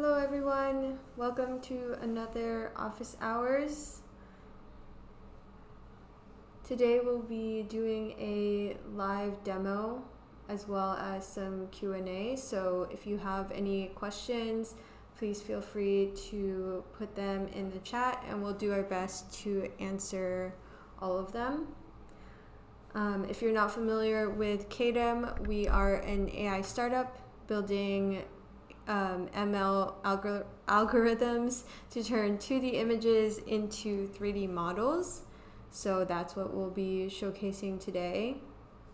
Hello everyone, welcome to another office hours. Today we'll be doing a live demo as well as some Q&A, so if you have any questions, please feel free to put them in the chat and we'll do our best to answer all of them. If you're not familiar with Kaedim, we are an AI startup building ML algorithms to turn 2D images into 3D models. So that's what we'll be showcasing today.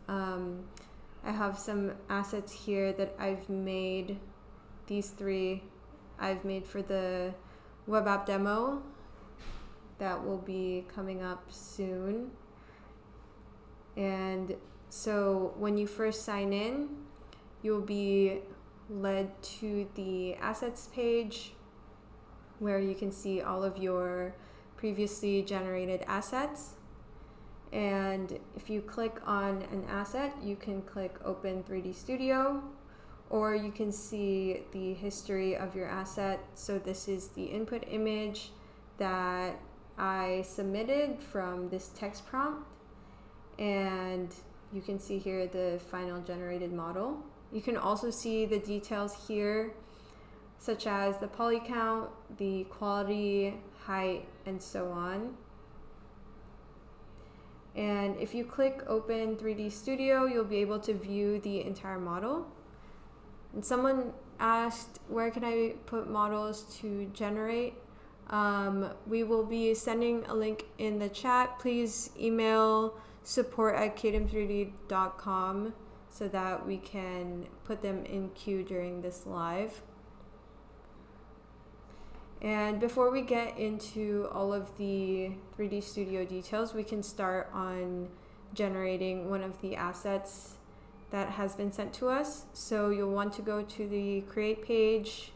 I have some assets here that I've made. These three I've made for the web app demo that will be coming up soon. And so when you first sign in, you'll be led to the assets page where you can see all of your previously generated assets. And if you click on an asset, you can click Open 3D Studio, or you can see the history of your asset. So this is the input image that I submitted from this text prompt. And you can see here the final generated model. You can also see the details here, such as the poly count, the quality, height, and so on. And if you click Open 3D Studio, you'll be able to view the entire model. And someone asked, where can I put models to generate? We will be sending a link in the chat. Please email support@kaedim3d.com so that we can put them in queue during this live. And before we get into all of the 3D Studio details, we can start on generating one of the assets that has been sent to us. So you'll want to go to the create page.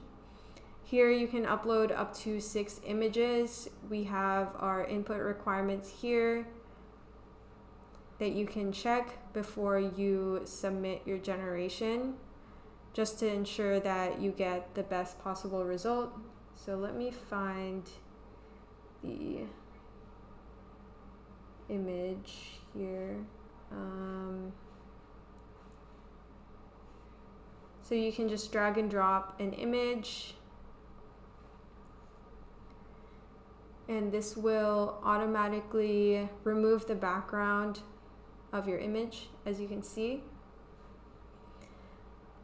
Here you can upload up to 6 images. We have our input requirements here that you can check before you submit your generation, just to ensure that you get the best possible result. So let me find the image here. So you can just drag and drop an image, and this will automatically remove the background of your image, as you can see.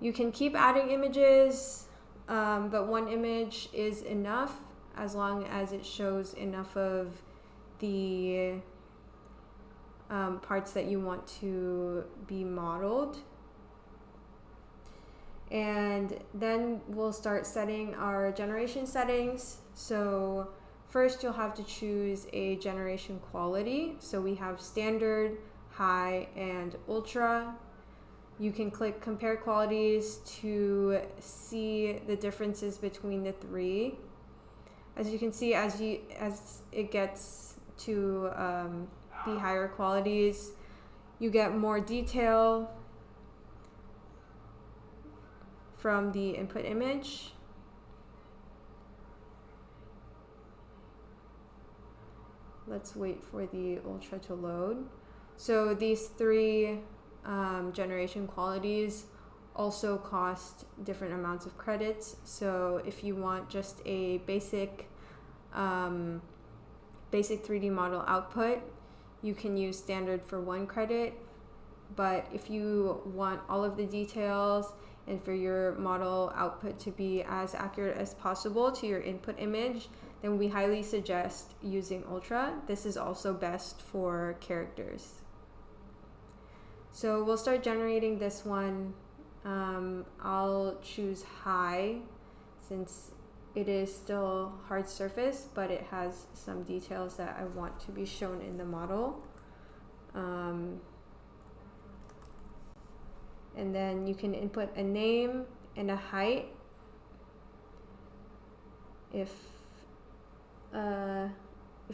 You can keep adding images, but one image is enough as long as it shows enough of the parts that you want to be modeled. And then we'll start setting our generation settings. So first you'll have to choose a generation quality. So we have standard, high, and ultra. You can click compare qualities to see the differences between the three. As you can see, as it gets to the higher qualities, you get more detail from the input image. Let's wait for the ultra to load. So these three generation qualities also cost different amounts of credits. So if you want just a basic 3D model output, you can use standard for 1 credit. But if you want all of the details and for your model output to be as accurate as possible to your input image, then we highly suggest using Ultra. This is also best for characters. So we'll start generating this one. I'll choose high since it is still hard surface, but it has some details that I want to be shown in the model. And then you can input a name and a height if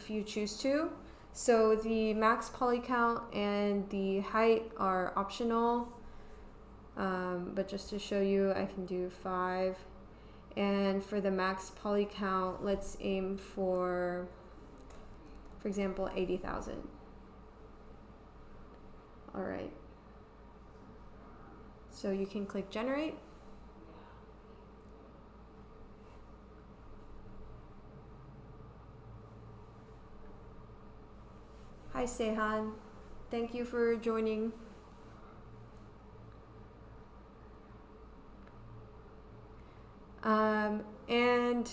you choose to. So the max poly count and the height are optional, but just to show you, I can do 5. And for the max poly count, let's aim for example, 80,000. All right. So you can click generate. Hi, Sehan. Thank you for joining. And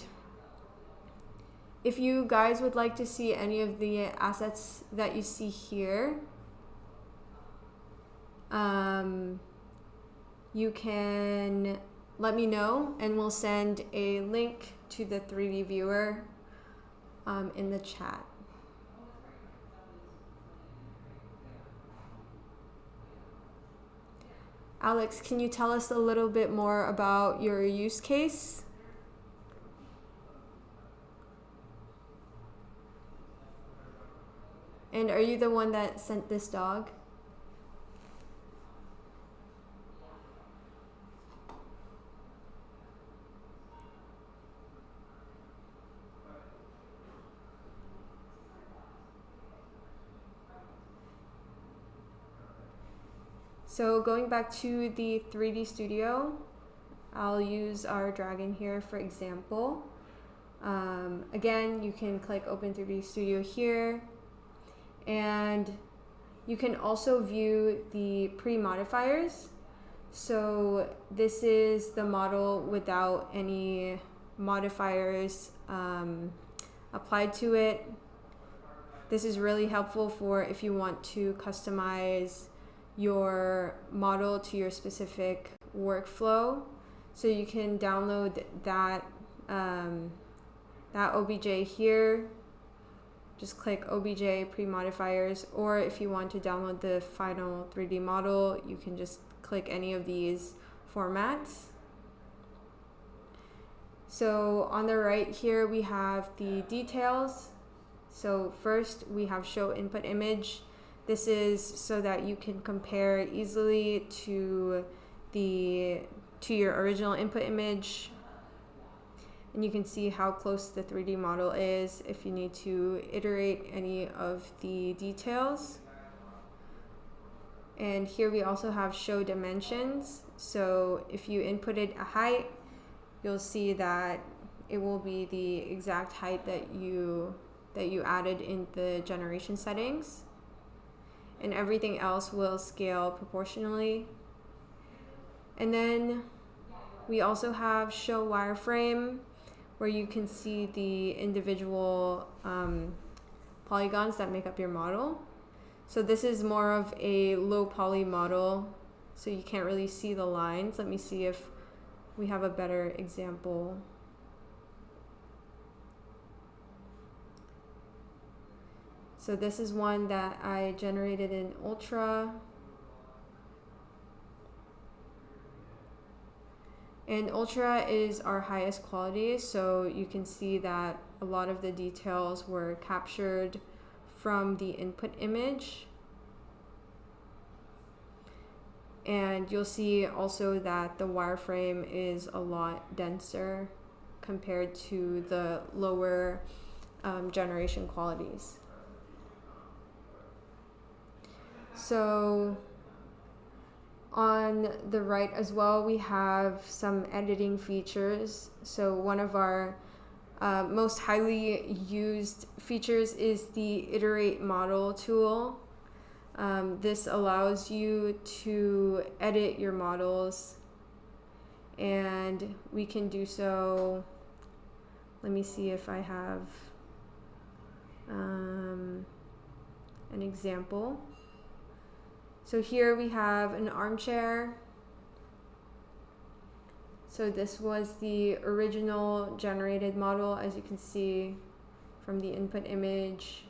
if you guys would like to see any of the assets that you see here, you can let me know and we'll send a link to the 3D viewer in the chat. Alex, can you tell us a little bit more about your use case? And are you the one that sent this dog? So going back to the 3D Studio, I'll use our dragon here for example. Again, you can click Open 3D Studio here, and you can also view the pre-modifiers. So this is the model without any modifiers applied to it. This is really helpful for if you want to customize your model to your specific workflow. So you can download that OBJ here. Just click OBJ pre-modifiers, or if you want to download the final 3D model, you can just click any of these formats. So on the right here, we have the details. So first we have show input image. This is so that you can compare easily to your original input image. And you can see how close the 3D model is if you need to iterate any of the details. And here we also have show dimensions. So if you inputted a height, you'll see that it will be the exact height that you added in the generation settings. And everything else will scale proportionally. And then we also have show wireframe, where you can see the individual polygons that make up your model. So this is more of a low poly model, so you can't really see the lines. Let me see if we have a better example. So this is one that I generated in Ultra. And Ultra is our highest quality, so you can see that a lot of the details were captured from the input image. And you'll see also that the wireframe is a lot denser compared to the lower generation qualities. So on the right as well, we have some editing features. So one of our most highly used features is the iterate model tool. This allows you to edit your models, and we can do so. Let me see if I have an example. So here we have an armchair. So this was the original generated model, as you can see from the input image.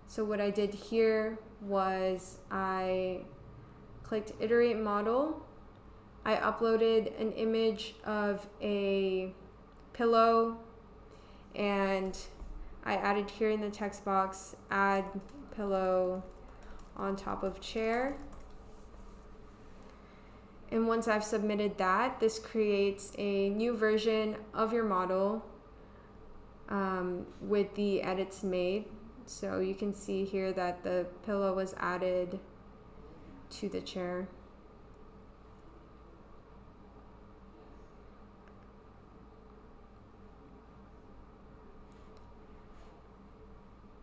So what I did here was I clicked iterate model. I uploaded an image of a pillow, and I added here in the text box, add pillow on top of chair. And once I've submitted that, this creates a new version of your model with the edits made. So you can see here that the pillow was added to the chair.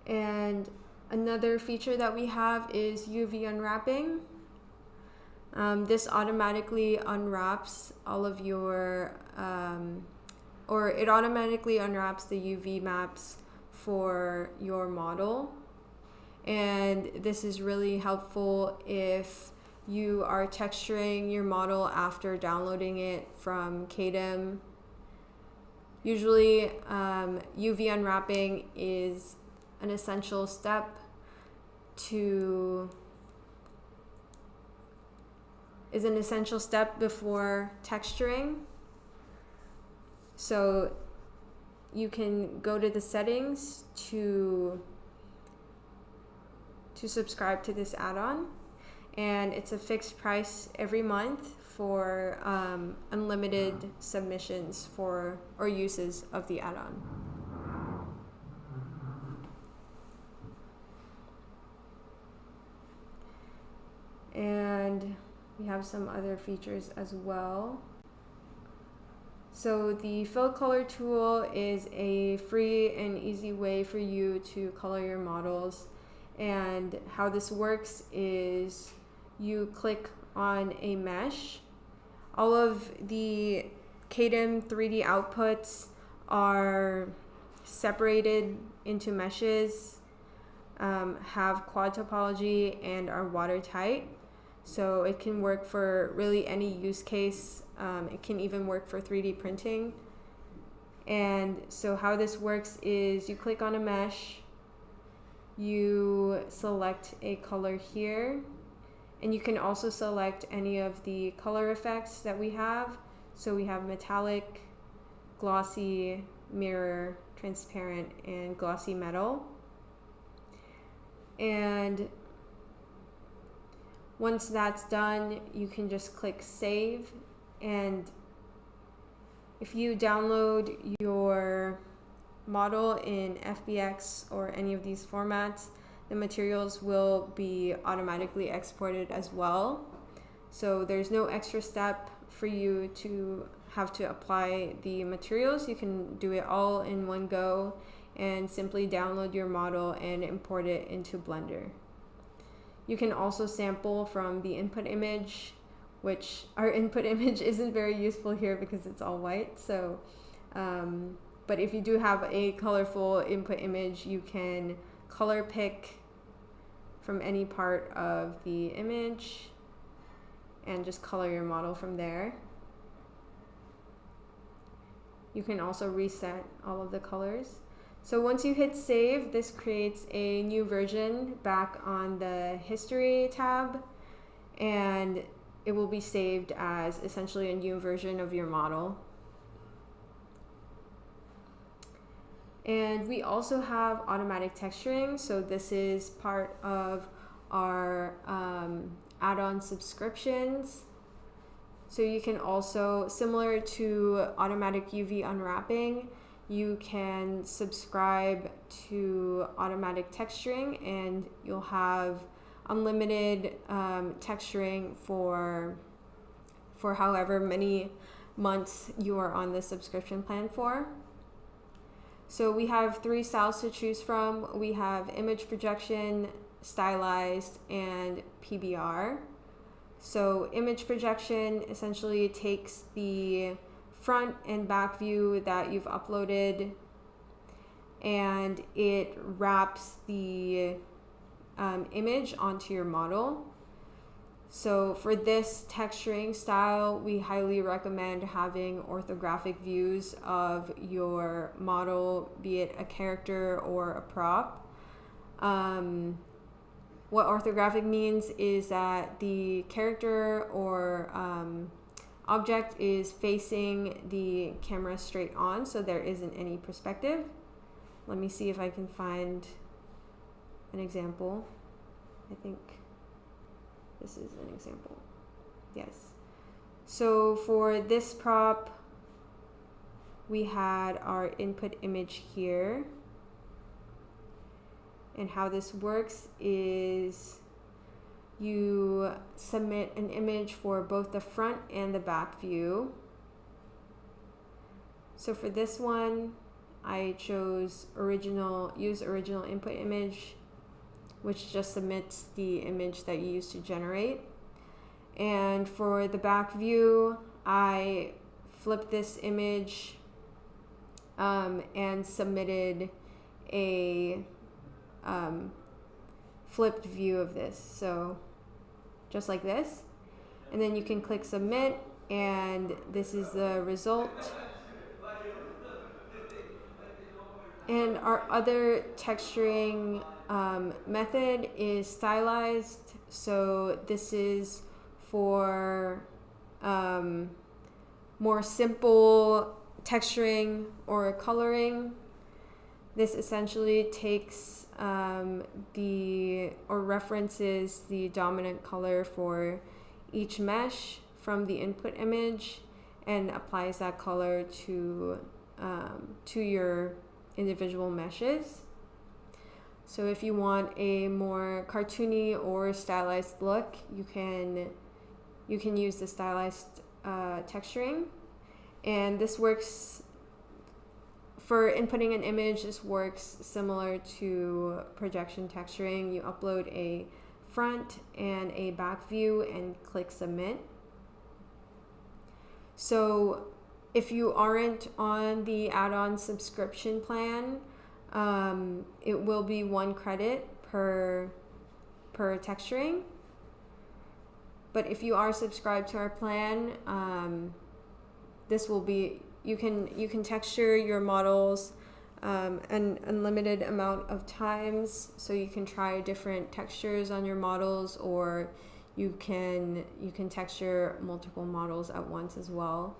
And another feature that we have is UV unwrapping. This automatically unwraps all of your, or it automatically unwraps the UV maps for your model. And this is really helpful if you are texturing your model after downloading it from Kaedim. Usually UV unwrapping is an essential step before texturing. So you can go to the settings to subscribe to this add-on, and it's a fixed price every month for unlimited submissions or uses of the add-on. And we have some other features as well. So the fill color tool is a free and easy way for you to color your models. And how this works is you click on a mesh. All of the Kaedim 3D outputs are separated into meshes, have quad topology, and are watertight. So it can work for really any use case. It can even work for 3D printing. And so how this works is you click on a mesh, you select a color here, and you can also select any of the color effects that we have. So we have metallic, glossy, mirror, transparent, and glossy metal. And once that's done, you can just click save. And if you download your model in FBX or any of these formats, the materials will be automatically exported as well. So there's no extra step for you to have to apply the materials. You can do it all in one go and simply download your model and import it into Blender. You can also sample from the input image, which our input image isn't very useful here because it's all white. So, but if you do have a colorful input image, you can color pick from any part of the image and just color your model from there. You can also reset all of the colors. So once you hit save, this creates a new version back on the history tab, and it will be saved as essentially a new version of your model. And we also have automatic texturing. So this is part of our add-on subscriptions. So you can also, similar to automatic UV unwrapping, you can subscribe to automatic texturing, and you'll have unlimited texturing for however many months you are on the subscription plan for. So we have 3 styles to choose from. We have image projection, stylized, and PBR. So image projection essentially takes the front and back view that you've uploaded, and it wraps the image onto your model. So for this texturing style, we highly recommend having orthographic views of your model, be it a character or a prop. What orthographic means is that the character or object is facing the camera straight on, so there isn't any perspective. Let me see if I can find an example. I think this is an example. Yes. So for this prop, we had our input image here. And how this works is you submit an image for both the front and the back view. So for this one, I chose use original input image, which just submits the image that you used to generate. And for the back view, I flipped this image and submitted a flipped view of this. So just like this. And then you can click submit, and this is the result. And our other texturing method is stylized. So this is for more simple texturing or coloring. This essentially takes references the dominant color for each mesh from the input image and applies that color to your individual meshes. So if you want a more cartoony or stylized look, you can use the stylized texturing, and this works for inputting an image. This works similar to projection texturing. You upload a front and a back view and click submit. So if you aren't on the add-on subscription plan, it will be 1 credit per texturing. But if you are subscribed to our plan, this will be, you can texture your models an unlimited amount of times. So you can try different textures on your models, or you can texture multiple models at once as well.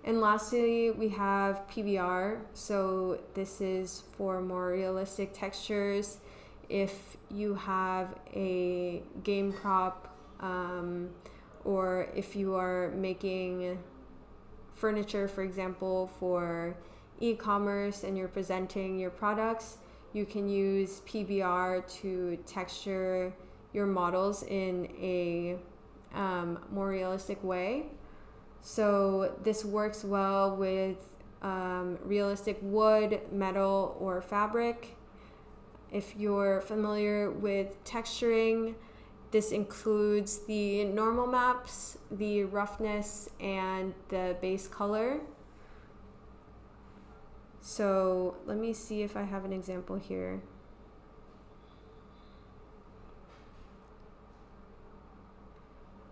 And lastly, we have PBR. So this is for more realistic textures. If you have a game prop, or if you are making furniture, for example, for e-commerce and you're presenting your products, you can use PBR to texture your models in a more realistic way. So this works well with realistic wood, metal, or fabric. If you're familiar with texturing, this includes the normal maps, the roughness, and the base color. So let me see if I have an example here.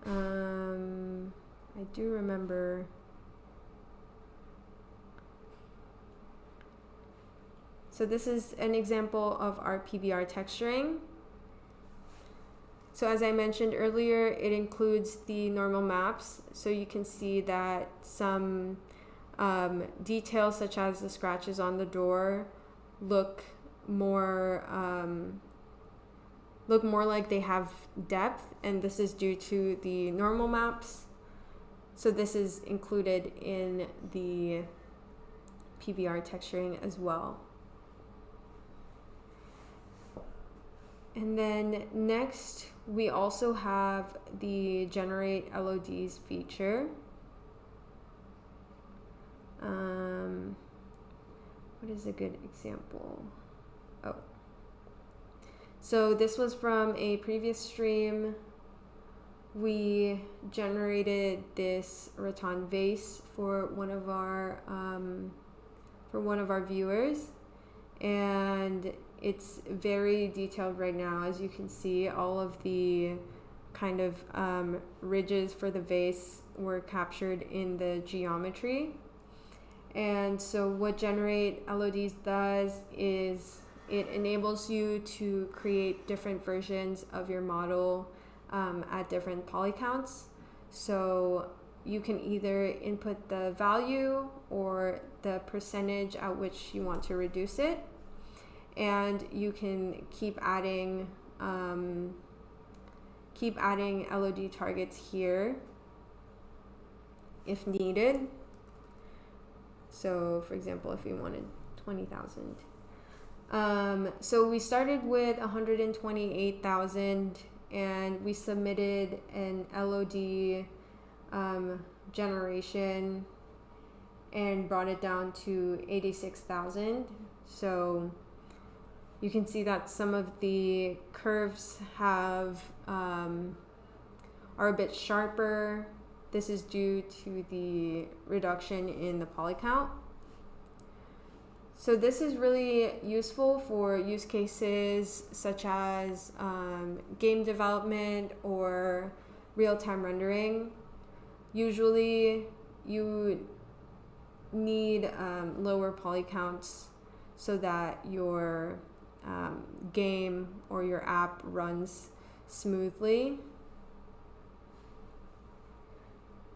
I do remember. So this is an example of our PBR texturing. So as I mentioned earlier, it includes the normal maps. So you can see that some details such as the scratches on the door look more like they have depth, and this is due to the normal maps. So this is included in the PBR texturing as well. And then next, we also have the generate LODs feature. What is a good example? Oh. So this was from a previous stream. We generated this rattan vase for one of our viewers, and it's very detailed right now. As you can see, all of the kind of ridges for the vase were captured in the geometry. And so what Generate LODs does is it enables you to create different versions of your model at different poly counts. So you can either input the value or the percentage at which you want to reduce it, and you can keep adding LOD targets here. if needed. So for example, if we wanted 20,000. So we started with 128,000 and we submitted an LOD generation and brought it down to 86,000. So you can see that some of the curves have are a bit sharper. This is due to the reduction in the poly count. So this is really useful for use cases such as game development or real-time rendering. Usually you need lower poly counts so that your game or your app runs smoothly.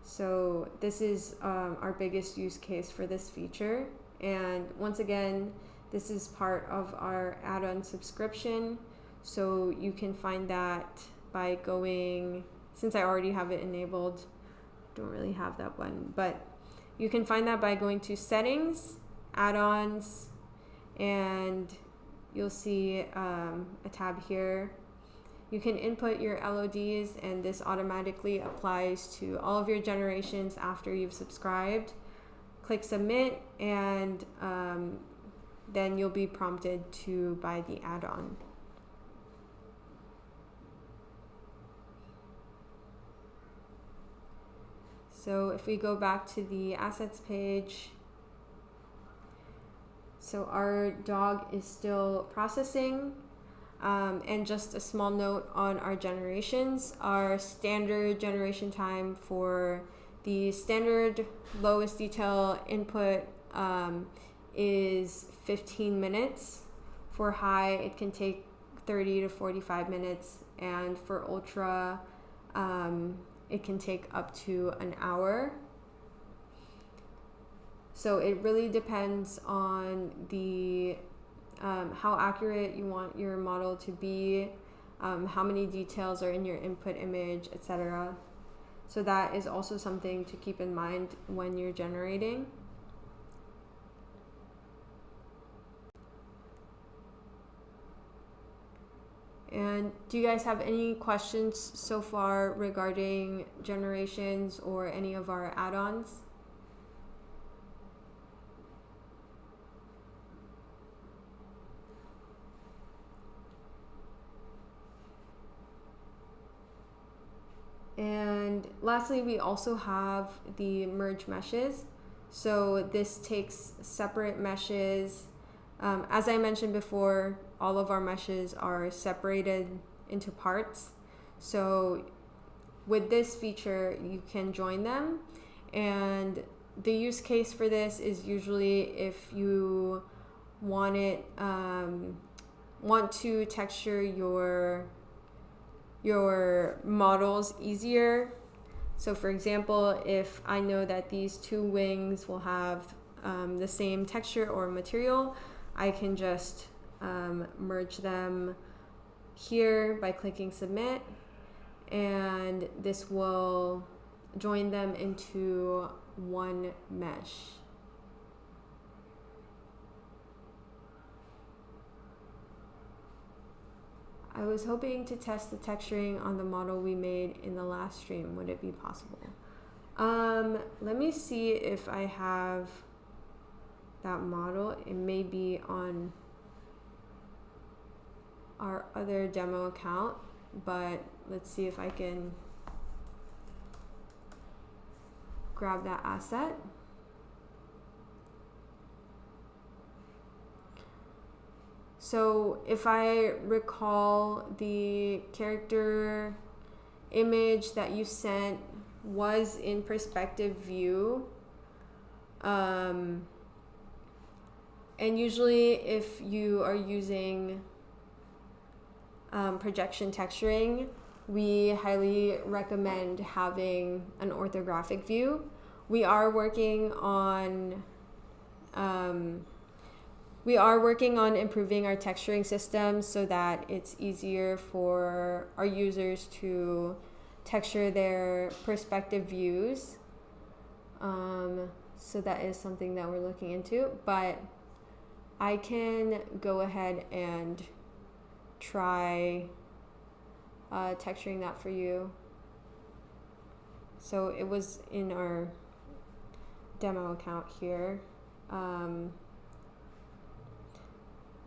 So this is our biggest use case for this feature. And once again, this is part of our add-on subscription. So you can find that by going, since I already have it enabled, don't really have that one, but you can find that by going to settings, add-ons, and you'll see a tab here. You can input your LODs and this automatically applies to all of your generations after you've subscribed. Click submit and then you'll be prompted to buy the add-on. So if we go back to the assets page, so our dog is still processing. And just a small note on our generations, our standard generation time for the standard lowest detail input is 15 minutes. For high, it can take 30 to 45 minutes. And for ultra, it can take up to an hour. So it really depends on the how accurate you want your model to be, how many details are in your input image, etc. So that is also something to keep in mind when you're generating. And do you guys have any questions so far regarding generations or any of our add-ons? And lastly, we also have the merge meshes. So this takes separate meshes. As I mentioned before, all of our meshes are separated into parts. So with this feature, you can join them. And the use case for this is usually if you want to texture your models easier. So for example, if I know that these two wings will have the same texture or material, I can just merge them here by clicking submit, and this will join them into one mesh. I was hoping to test the texturing on the model we made in the last stream. Would it be possible? Let me see if I have that model. It may be on our other demo account, but let's see if I can grab that asset. So if I recall, the character image that you sent was in perspective view. And usually if you are using projection texturing, we highly recommend having an orthographic view. We are working on improving our texturing system so that it's easier for our users to texture their perspective views. So that is something that we're looking into, but I can go ahead and try texturing that for you. So it was in our demo account here.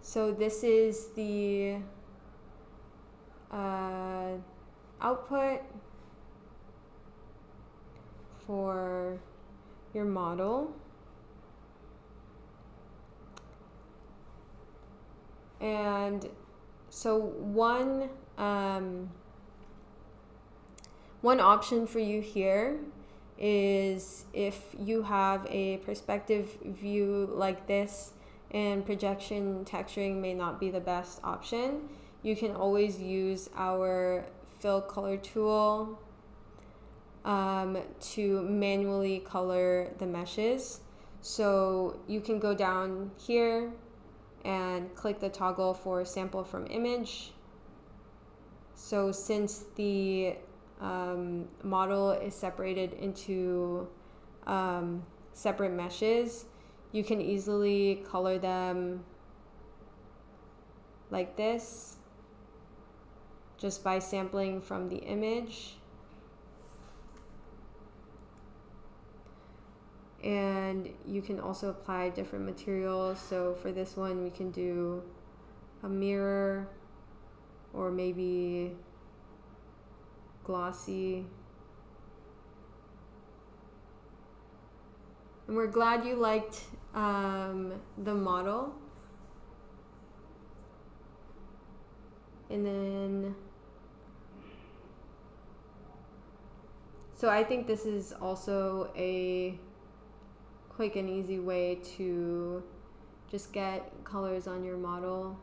So this is the output for your model. And so one option for you here is if you have a perspective view like this and projection texturing may not be the best option, you can always use our fill color tool to manually color the meshes. So you can go down here and click the toggle for sample from image. So since the model is separated into separate meshes, you can easily color them like this just by sampling from the image. And you can also apply different materials. So for this one, we can do a mirror or maybe glossy. And we're glad you liked the model. And then, so I think this is also a quick and easy way to just get colors on your model.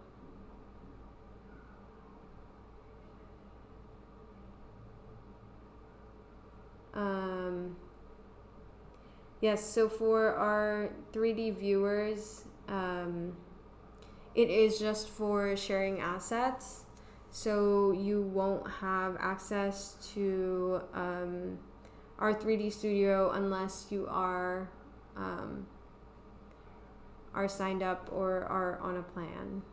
Yes, so for our 3D viewers, it is just for sharing assets. So you won't have access to our 3D studio unless you are signed up or are on a plan.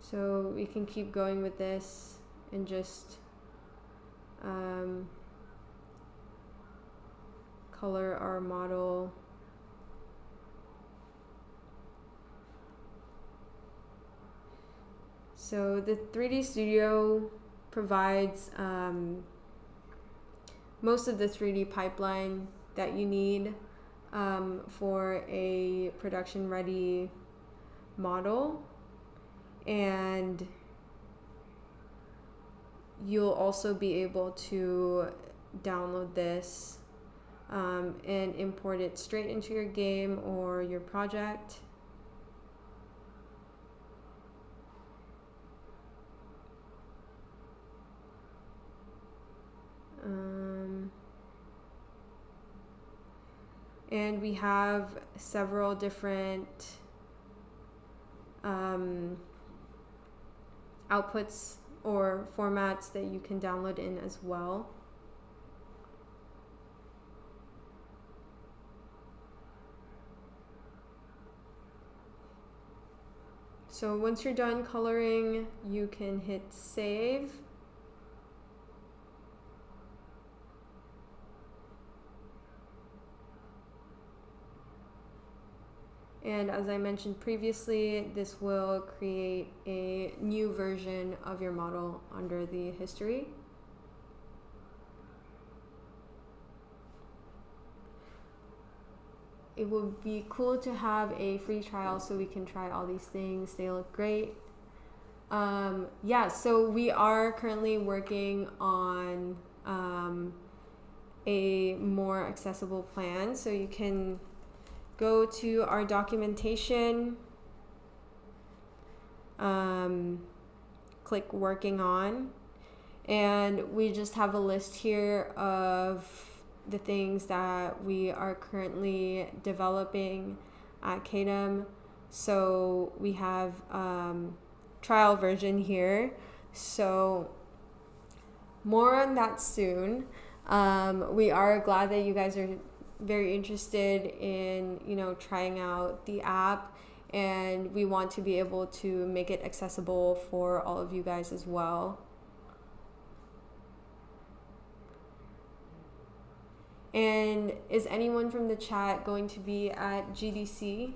So we can keep going with this and just color our model. So the 3D Studio provides most of the 3D pipeline that you need for a production ready model. And you'll also be able to download this and import it straight into your game or your project. And we have several different outputs or formats that you can download in as well. So once you're done coloring, you can hit save. And as I mentioned previously, this will create a new version of your model under the history. It would be cool to have a free trial so we can try all these things. They look great. Yeah, so we are currently working on a more accessible plan. So you can go to our documentation, click working on, and we just have a list here of the things that we are currently developing at Kaedim. So we have trial version here. So more on that soon. We are glad that you guys are very interested in, trying out the app, and we want to be able to make it accessible for all of you guys as well. And is anyone from the chat going to be at GDC?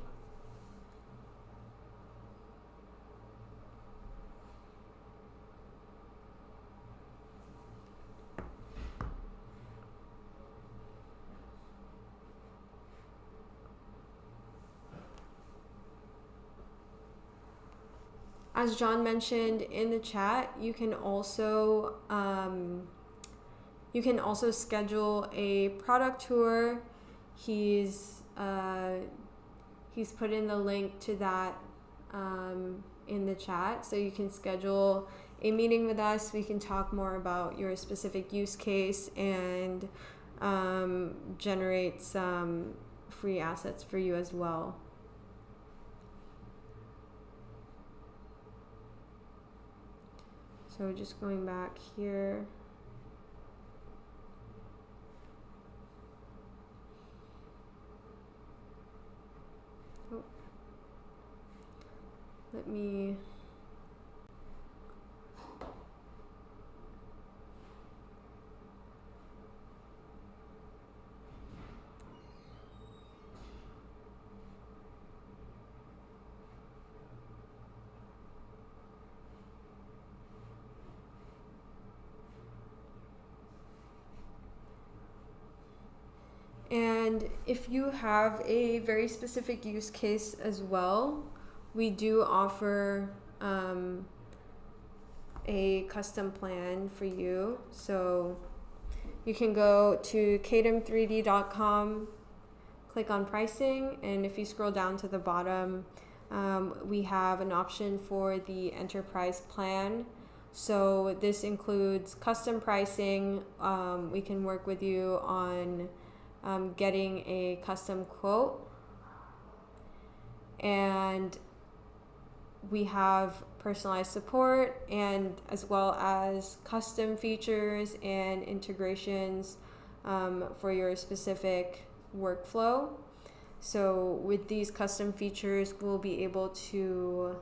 As John mentioned in the chat, you can also schedule a product tour. He's put in the link to that in the chat, so you can schedule a meeting with us. We can talk more about your specific use case and generate some free assets for you as well. So just going back here. Oh. Let me... And if you have a very specific use case as well, we do offer a custom plan for you. So you can go to kaedim3d.com, click on pricing, and if you scroll down to the bottom, we have an option for the enterprise plan. So this includes custom pricing. We can work with you on getting a custom quote, and we have personalized support, and as well as custom features and integrations for your specific workflow. So with these custom features, we'll be able to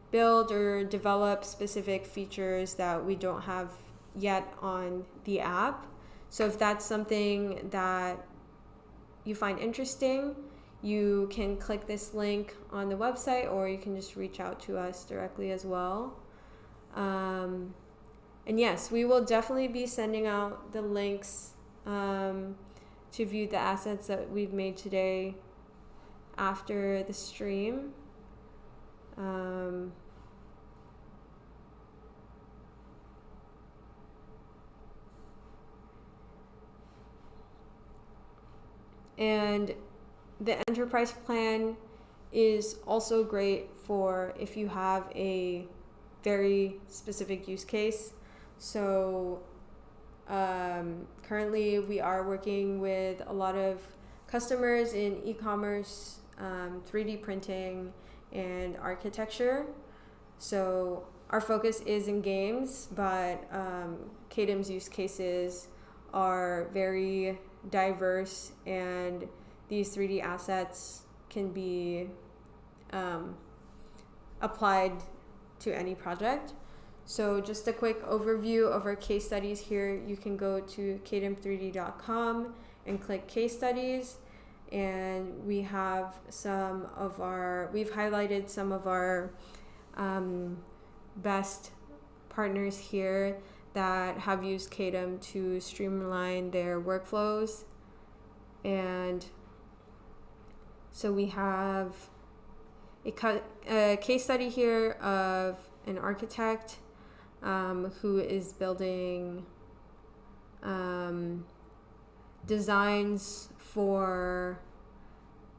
build or develop specific features that we don't have yet on the app. So if that's something that you find interesting, you can click this link on the website, or you can just reach out to us directly as well. And yes, we will definitely be sending out the links to view the assets that we've made today after the stream. And the enterprise plan is also great for if you have a very specific use case. So currently we are working with a lot of customers in e-commerce, 3D printing, and architecture. So our focus is in games, but Kaedim's use cases are very diverse, and these 3D assets can be applied to any project. So just a quick overview of our case studies here. You can go to kaedim3d.com and click case studies, and we have we've highlighted some of our best partners here that have used Kaedim to streamline their workflows. And so we have a case study here of an architect who is building designs for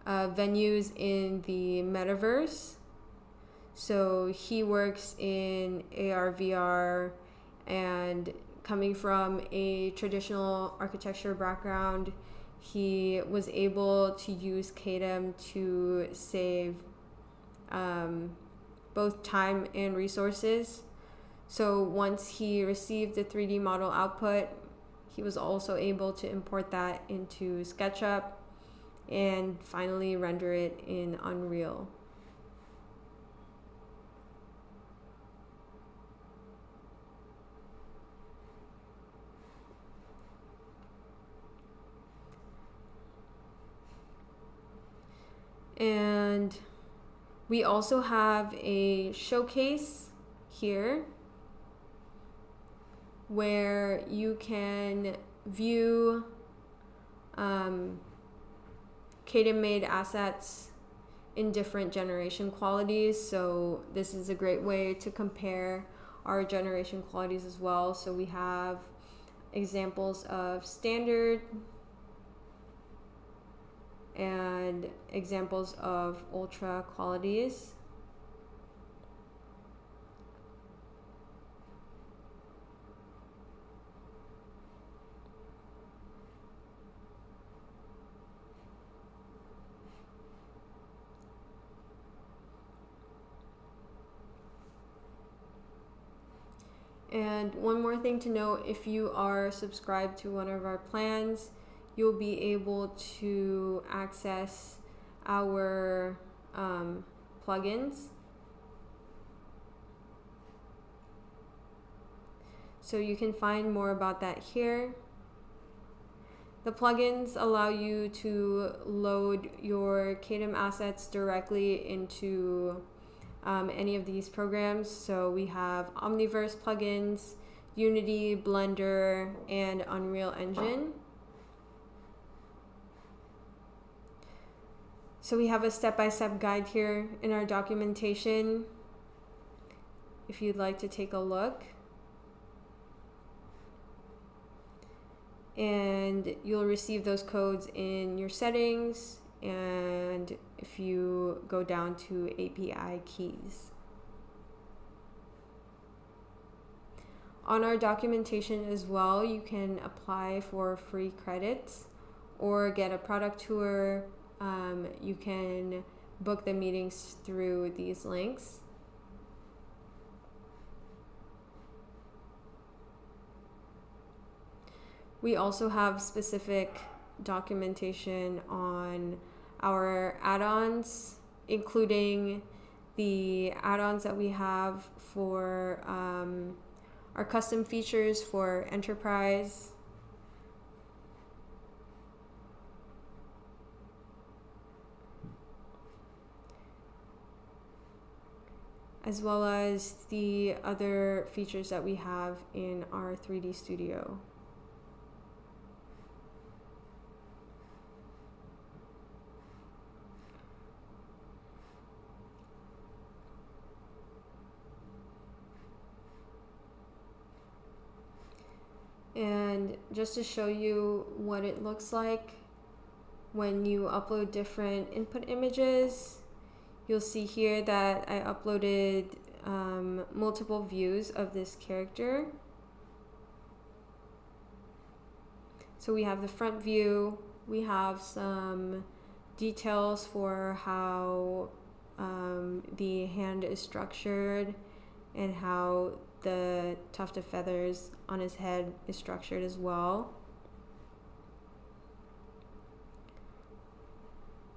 venues in the metaverse. So he works in AR, VR, and coming from a traditional architecture background, he was able to use Kaedim to save both time and resources. So once he received the 3D model output, he was also able to import that into SketchUp and finally render it in Unreal. And we also have a showcase here where you can view Kaedim made assets in different generation qualities. So this is a great way to compare our generation qualities as well. So we have examples of standard and examples of ultra qualities. And one more thing to note, if you are subscribed to one of our plans, you'll be able to access our plugins. So you can find more about that here. The plugins allow you to load your Kaedim assets directly into any of these programs. So we have Omniverse plugins, Unity, Blender, and Unreal Engine. So we have a step-by-step guide here in our documentation if you'd like to take a look. And you'll receive those codes in your settings and if you go down to API keys. On our documentation as well, you can apply for free credits or get a product tour. You can book the meetings through these links. We also have specific documentation on our add-ons, including the add-ons that we have for our custom features for enterprise. As well as the other features that we have in our 3D Studio. And just to show you what it looks like when you upload different input images, you'll see here that I uploaded multiple views of this character. So we have the front view, we have some details for how the hand is structured and how the tuft of feathers on his head is structured as well.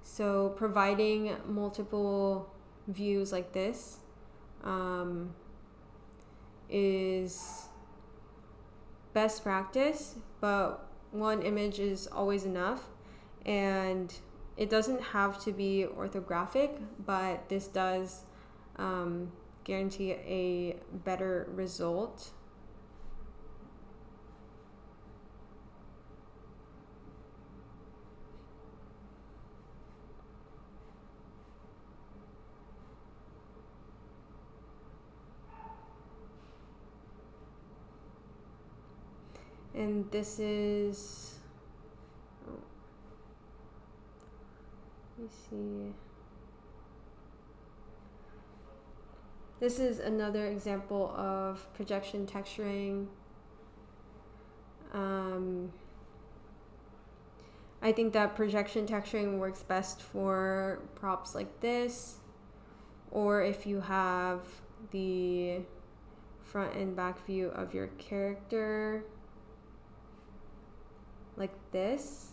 So providing multiple views like this is best practice, but one image is always enough, and it doesn't have to be orthographic, but this does guarantee a better result. And this is, let me see. This is another example of projection texturing. I think that projection texturing works best for props like this, or if you have the front and back view of your character like this.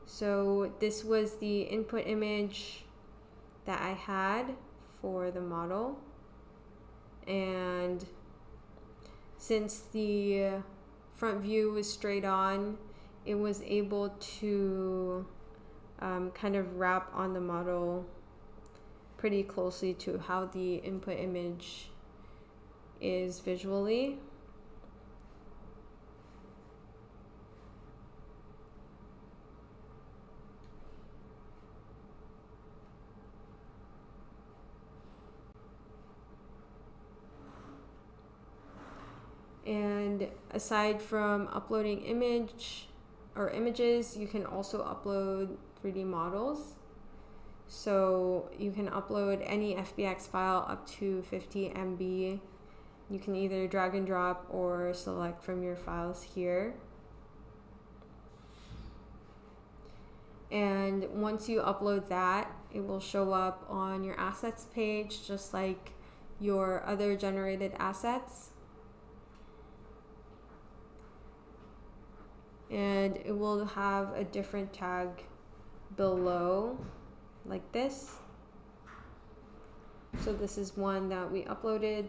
So this was the input image that I had for the model, and since the front view was straight on, it was able to kind of wrap on the model pretty closely to how the input image is visually. And aside from uploading images, you can also upload 3D models. So you can upload any FBX file up to 50 MB. You can either drag and drop or select from your files here. And once you upload that, it will show up on your assets page, just like your other generated assets. And it will have a different tag below, like this. So this is one that we uploaded.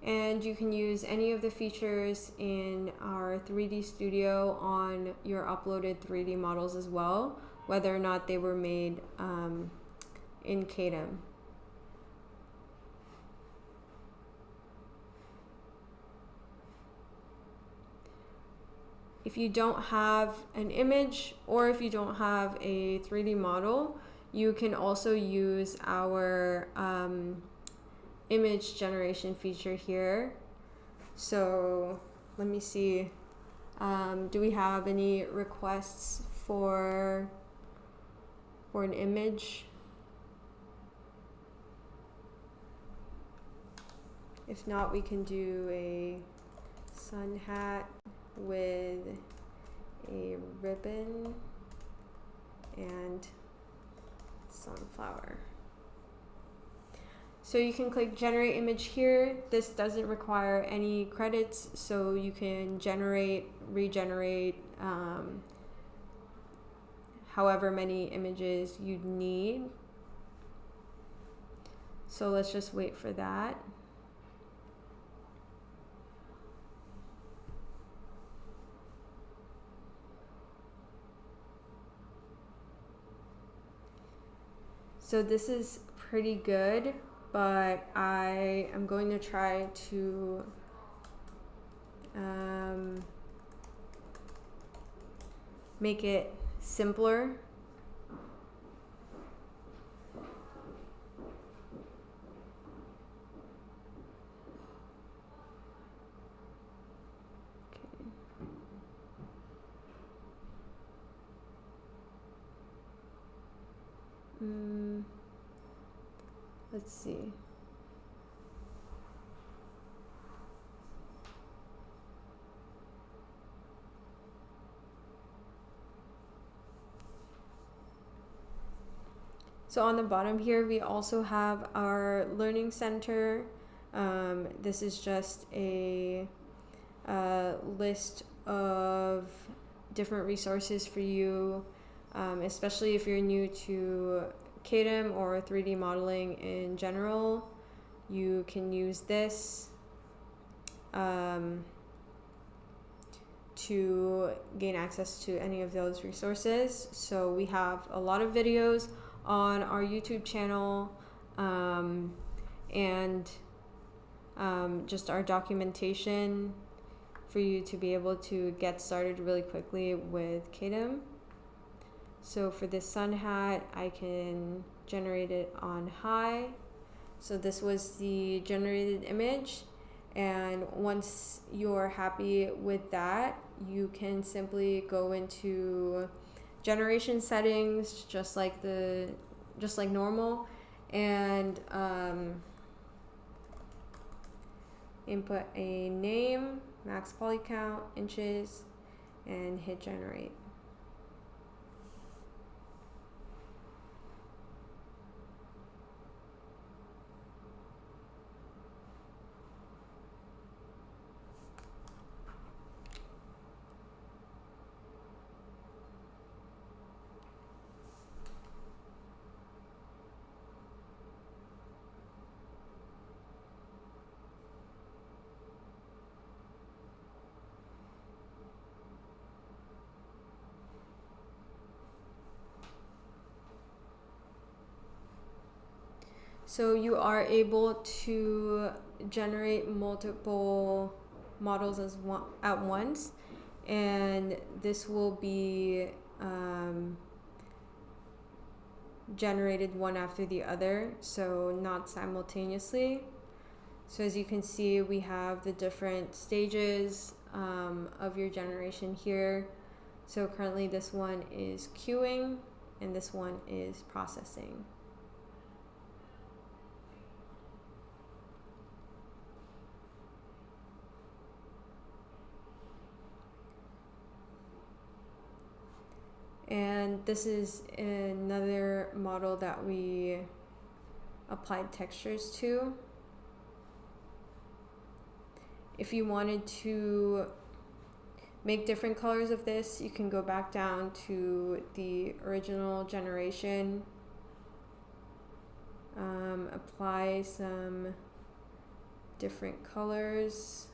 And you can use any of the features in our 3D Studio on your uploaded 3D models as well, whether or not they were made in Kaedim. If you don't have an image, or if you don't have a 3D model, you can also use our image generation feature here. So let me see, do we have any requests for an image? If not, we can do a sun hat with a ribbon and sunflower. So you can click generate image here. This doesn't require any credits, so you can regenerate however many images you need. So let's just wait for that. So this is pretty good, but I am going to try to make it simpler. Let's see. So on the bottom here, we also have our learning center. This is just a list of different resources for you, especially if you're new to Kaedim or 3D modeling in general. You can use this to gain access to any of those resources. So we have a lot of videos on our YouTube channel, and just our documentation for you to be able to get started really quickly with Kaedim. So for this sun hat, I can generate it on high. So this was the generated image, and once you're happy with that, you can simply go into generation settings, just like normal, and input a name, max poly count, inches, and hit generate. So you are able to generate multiple models at once, and this will be generated one after the other, so not simultaneously. So as you can see, we have the different stages of your generation here. So currently this one is queuing and this one is processing. And this is another model that we applied textures to. If you wanted to make different colors of this, you can go back down to the original generation, apply some different colors.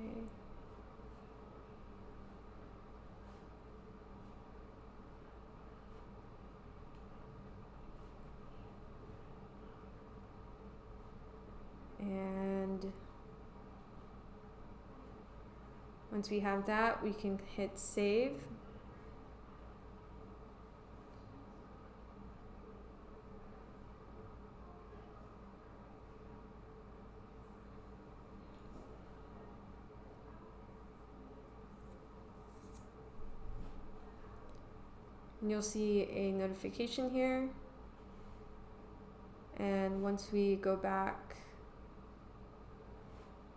Okay. And once we have that, we can hit save. And you'll see a notification here. And once we go back,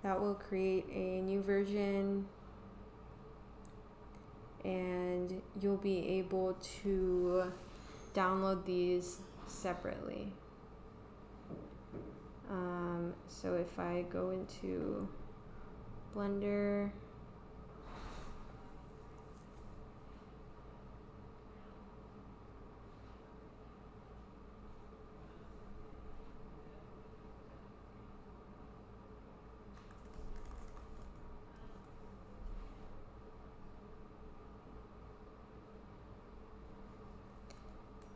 that will create a new version, and you'll be able to download these separately. So if I go into Blender,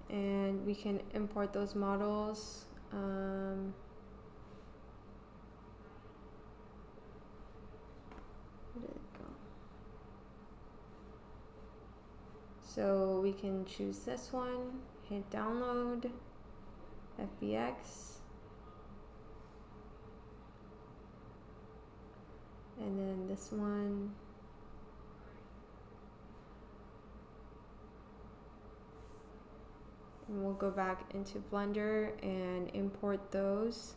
and we can import those models. Where did it go? So we can choose this one, hit download, FBX, and then this one. And we'll go back into Blender and import those.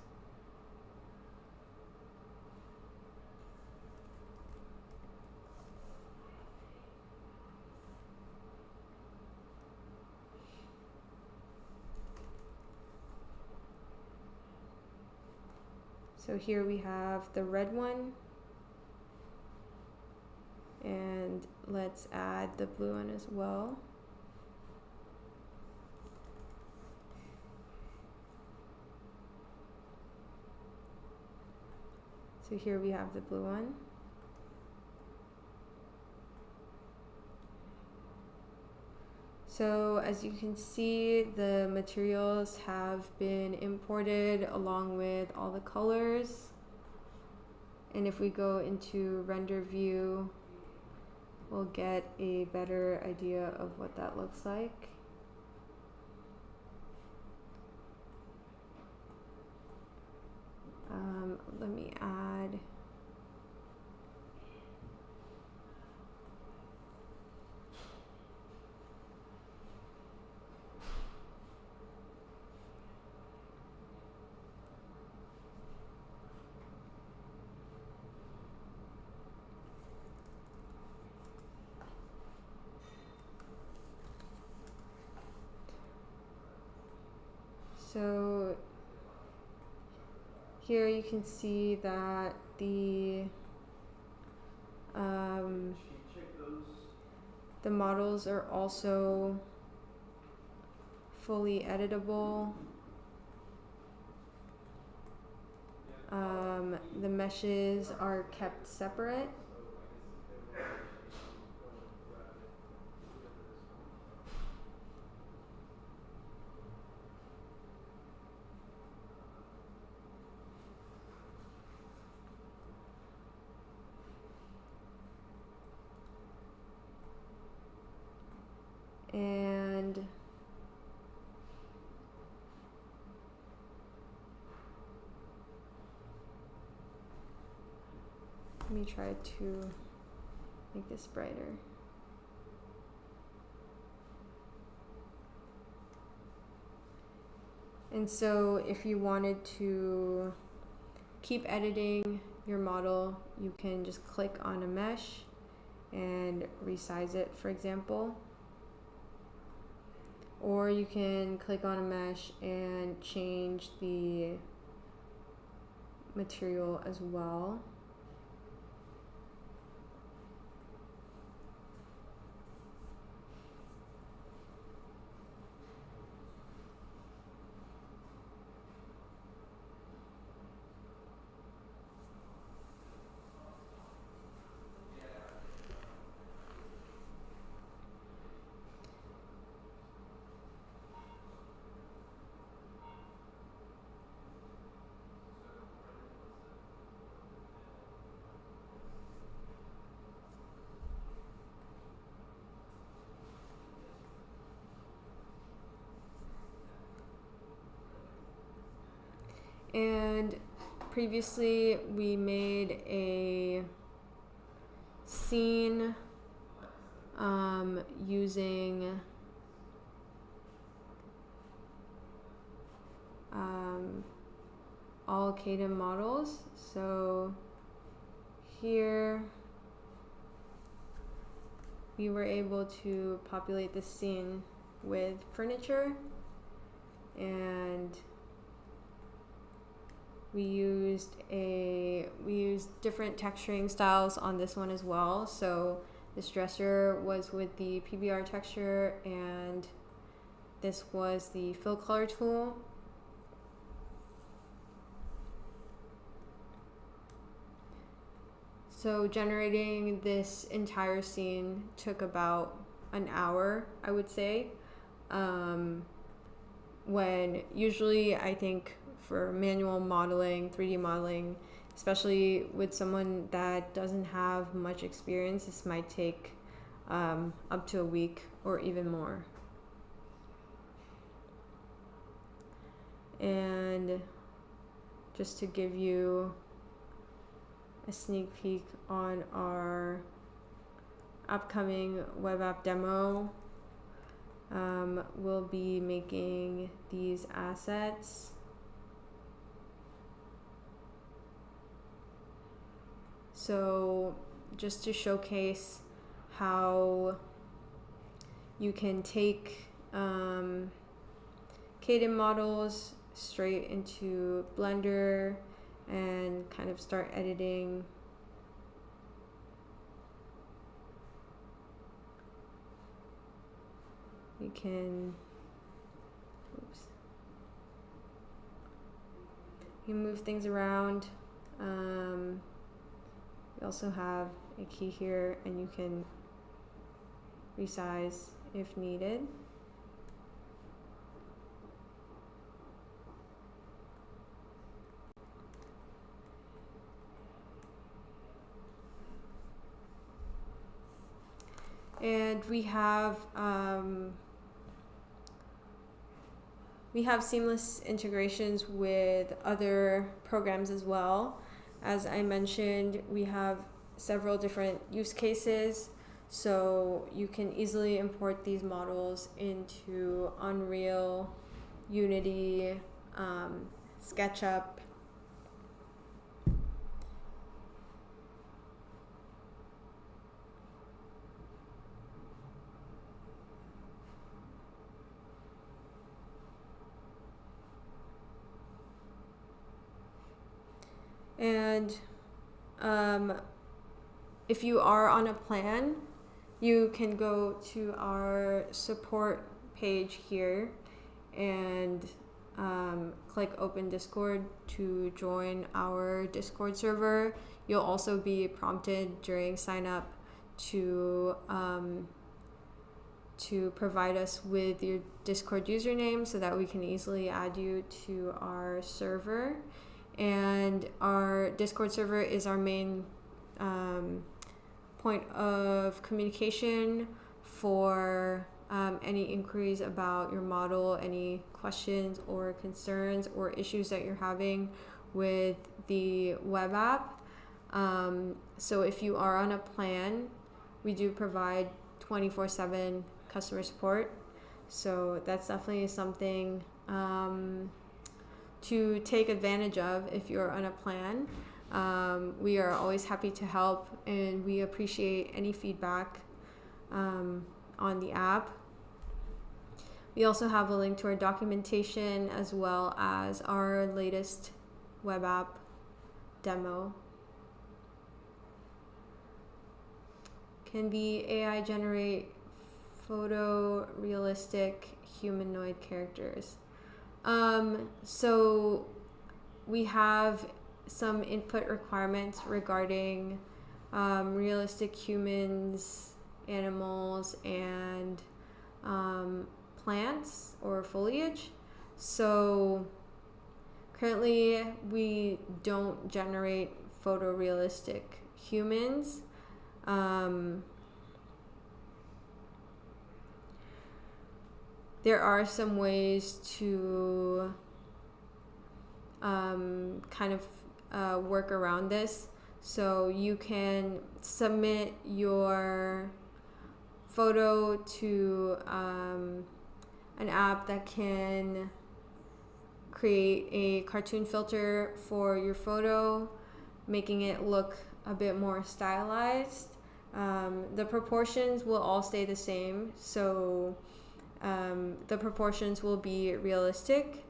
So here we have the red one, and let's add the blue one as well. So here we have the blue one. So as you can see, the materials have been imported along with all the colors. And if we go into render view, we'll get a better idea of what that looks like. Let me add So here you can see that the models are also fully editable. The meshes are kept separate. And let me try to make this brighter. And so if you wanted to keep editing your model, you can just click on a mesh and resize it, for example. Or you can click on a mesh and change the material as well. And previously we made a scene using all Kaedim models. So here we were able to populate the scene with furniture, and we used different texturing styles on this one as well. So this dresser was with the PBR texture, and this was the fill color tool. So generating this entire scene took about an hour, I would say. When usually I think for manual modeling, 3D modeling, especially with someone that doesn't have much experience, this might take up to a week or even more. And just to give you a sneak peek on our upcoming web app demo, we'll be making these assets. So just to showcase how you can take Kaedim models straight into Blender and kind of start editing. You can, you move things around. We also have a key here, and you can resize if needed. And we have seamless integrations with other programs as well. As I mentioned, we have several different use cases, so you can easily import these models into Unreal, Unity, SketchUp. And if you are on a plan, you can go to our support page here and click open Discord to join our Discord server. You'll also be prompted during sign up to provide us with your Discord username so that we can easily add you to our server. And our Discord server is our main point of communication for any inquiries about your model, any questions or concerns or issues that you're having with the web app. So if you are on a plan, we do provide 24/7 customer support. So that's definitely something to take advantage of if you're on a plan. We are always happy to help, and we appreciate any feedback on the app. We also have a link to our documentation as well as our latest web app demo. Can the AI generate photorealistic humanoid characters? So we have some input requirements regarding realistic humans, animals, and plants or foliage. So currently we don't generate photorealistic humans. There are some ways to kind of work around this. So you can submit your photo to an app that can create a cartoon filter for your photo, making it look a bit more stylized. The proportions will all stay the same, so the proportions will be realistic,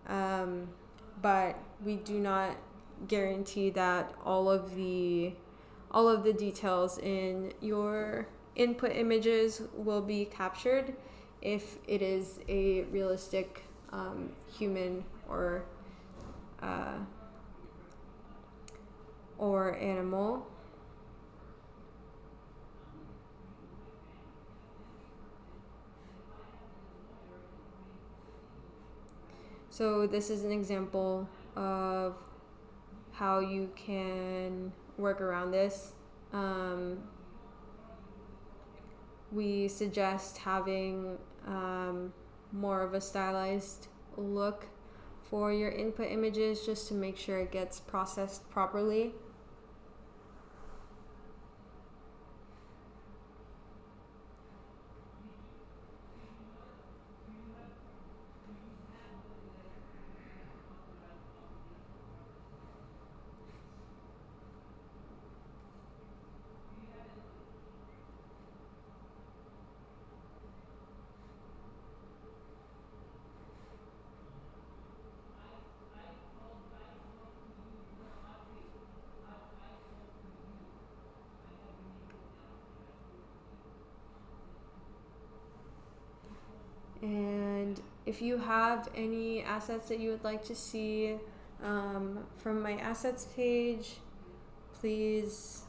but we do not guarantee that all of the details in your input images will be captured if it is a realistic human or animal. So this is an example of how you can work around this. We suggest having more of a stylized look for your input images just to make sure it gets processed properly. And if you have any assets that you would like to see from my assets page, please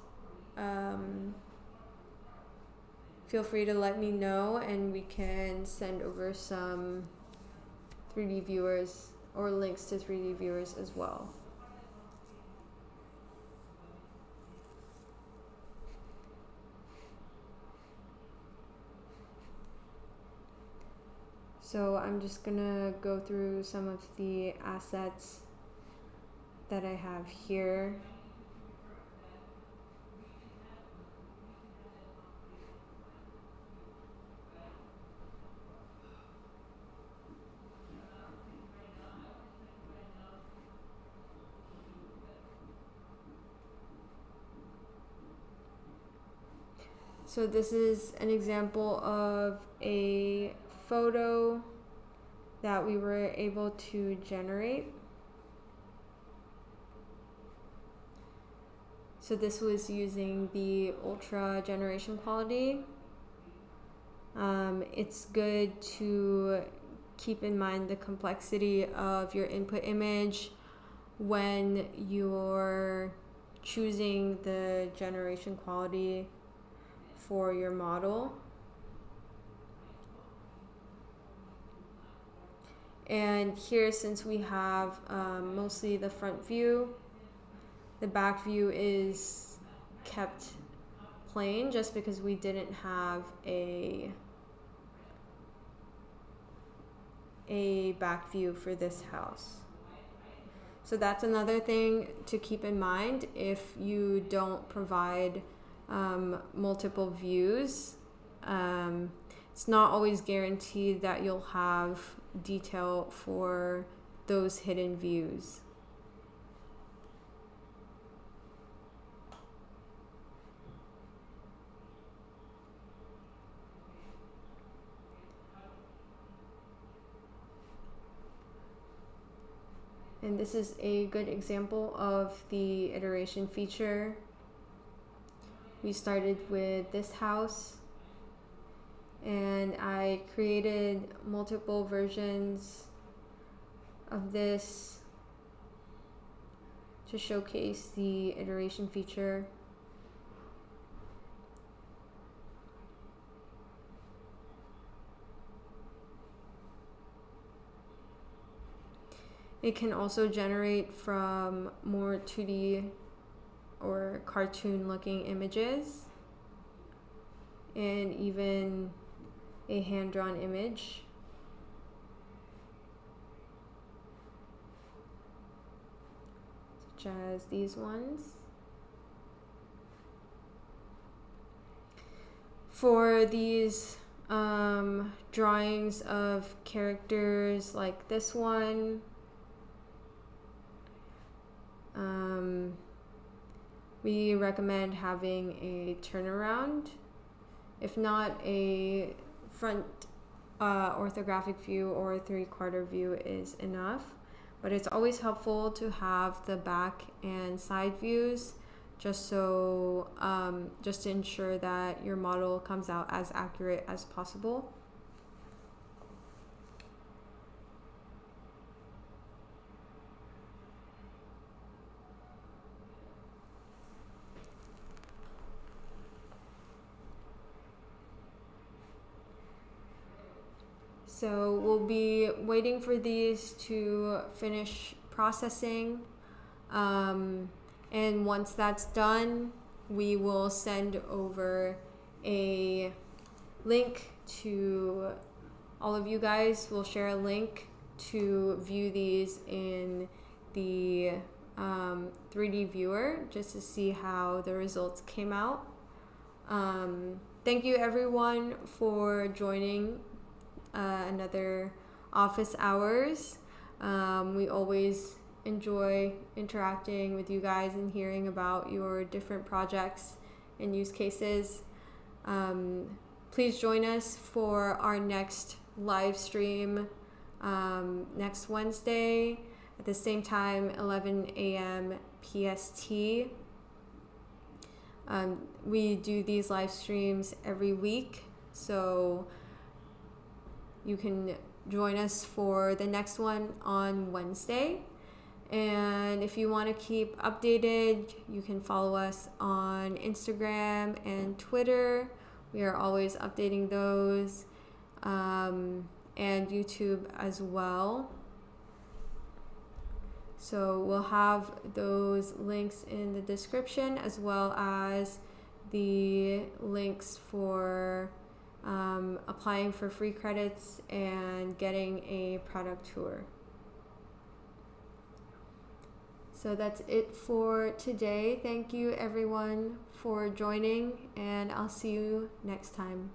feel free to let me know, and we can send over some 3D viewers or links to 3D viewers as well. So I'm just gonna go through some of the assets that I have here. So this is an example of a photo that we were able to generate. So this was using the ultra generation quality. It's good to keep in mind the complexity of your input image when you're choosing the generation quality for your model. And here, since we have mostly the front view, the back view is kept plain just because we didn't have a back view for this house. So that's another thing to keep in mind if you don't provide multiple views. It's not always guaranteed that you'll have detail for those hidden views. And this is a good example of the iteration feature. We started with this house, and I created multiple versions of this to showcase the iteration feature. It can also generate from more 2D or cartoon looking images, and even a hand-drawn image. Such as these ones. For these drawings of characters like this one, we recommend having a turnaround. If not, a front orthographic view or a 3/4 view is enough. But it's always helpful to have the back and side views just to ensure that your model comes out as accurate as possible. So we'll be waiting for these to finish processing. And once that's done, we will send over a link to all of you guys. We'll share a link to view these in the 3D viewer just to see how the results came out. Thank you everyone for joining another office hours. We always enjoy interacting with you guys and hearing about your different projects and use cases. Please join us for our next live stream next Wednesday at the same time, 11 a.m. PST. We do these live streams every week, so you can join us for the next one on Wednesday. And if you want to keep updated, you can follow us on Instagram and Twitter. We are always updating those, and YouTube as well. So we'll have those links in the description, as well as the links for applying for free credits and getting a product tour. So that's it for today. Thank you everyone for joining, and I'll see you next time.